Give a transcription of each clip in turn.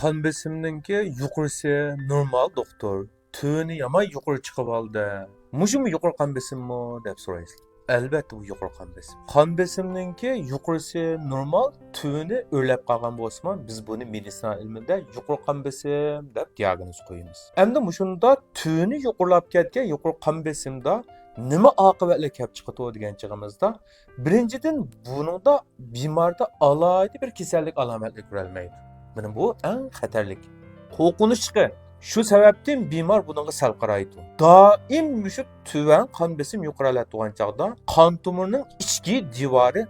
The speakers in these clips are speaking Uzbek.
Qon besimninki yuqorisi normal doktor. Tövni yama yuqori chiqib oldi. Mushumi yuqori qon besimmi deb so'raysiz. Albatta bu yuqori qon besim. Qon besimninki yuqorisi normal, tövni o'rlab qolgan bo'lsa, biz buni meditsina ilmida yuqori qon besim deb diagnoz qo'yamiz. Endi mushunda tövni yuqorilab ketgan yuqori qon besimda nima oqibatlar kelib chiqadi degan chig'imizda, birinchidan buningda bemorda alohida bir kasallik alomatlar ko'rolmaydi. Mana bu eng xatarlik. Qo'rqinchli. Shu sababdan bemor bunga sal qaraydi. Doim shu tuvan qon besim yuqoriladigan chaqda qon tomirining ichki devori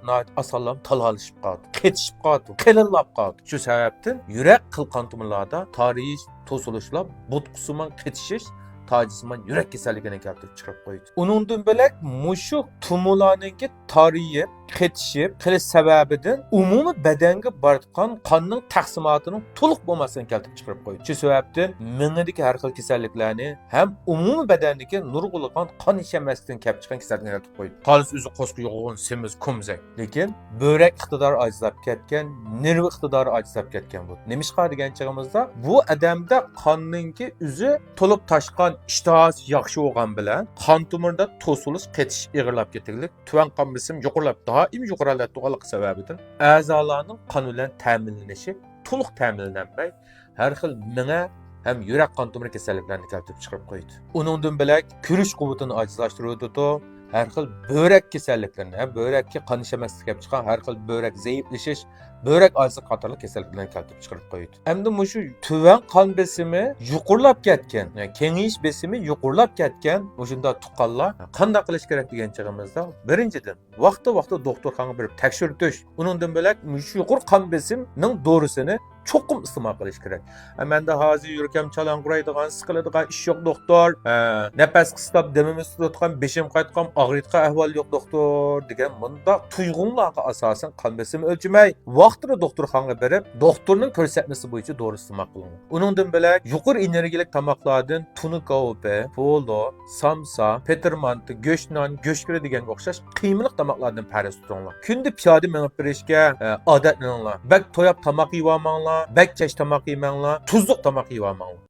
osonlam talolishib qoldi, ketishib qoldi, qilinlab qoldi. Shu sababdan yurak qilqon tomirlarda tarish, to'silishlar, butqusiman ketishish tacizman yurak kasalligini keltirib chiqarib qo'ydi. Uningdan bo'lak mushu tumorlarning tariyib, ketishib, qilish sababidan umumiy badanga borgan qonning taqsimotining to'liq bo'lmasligini keltirib chiqarib qo'ydi. Shu sababdan mingidagi har xil kasalliklarni ham umumiy badandagi nurg'ulg'on qon ishlamasdan kelib chiqqan kasallikni keltirib qo'ydi. Qolis o'zi qo'sqi yo'g'on, semiz, kumzak. Lekin böbrek iqtidori ajizlab ketgan, nerv iqtidori ajizlab ketgan bu. Nemishqa degan chig'imizda bu odamda qonninki o'zi to'lib tashqan ishtihasi yaxshi bo'lgan bilan qon tomirida to'silish, ketish ig'irlab ketganlik, tuvan qon besim yuqorilab doim yuqorilayotganligi sababidan a'zolarning qon bilan ta'minlanishi to'liq ta'minlanmay har xil minga ham yurak qon tomiri kasalliklarini keltirib chiqarib qo'ydi. Uningdan bilak ko'rish quvvatini ojizlashtiradi. Har xil böbrek kasalliklarini, böbrekka qon ishlamaslik kelib chiqqan har xil böbrek zaiflashish, böbrek ojizi qatorli kasalliklarni keltirib chiqarib qo'ydi. Endi mushu tuvan qon besimi yuqorilab ketgan, kengayish besimi yuqorilab ketgan o'shunda tuqqanlar qanday qilish kerak degan chig'imizda, birinchidan vaqti-vaqti doktorxonaga borib tekshirtish, uningdan bo'lak mushu yuqori qon besimning dorisini cho'qim iste'mol qilish kerak. Menda hozir yurakam chalang'uraydigan, siqiladigan ish yo'q doktor. Nafas qistab demimiz tutadigan, beshim qaytgan, og'riqqa ahvol yo'q doktor degan bunda tuyg'unlarga asosan qon besimi o'lchmay, vaqtida doktorxonaga borib, doktorning ko'rsatmasi bo'yicha dori iste'mol qiling. Uningdan bilak yuqori energiyalik tomoqlardan tuni kavupi, polo, samsa, petermanti, go'sht non, go'shtkira deganga o'xshash qiymali tomoqlardan parhez tutinglar. Kunda piyoda minib berishga odatlaninglar. Bak to'yab tomoq yeyolmanglar, bak kech tomoq yemanglar, tuzliq tomoq yeyolmanglar.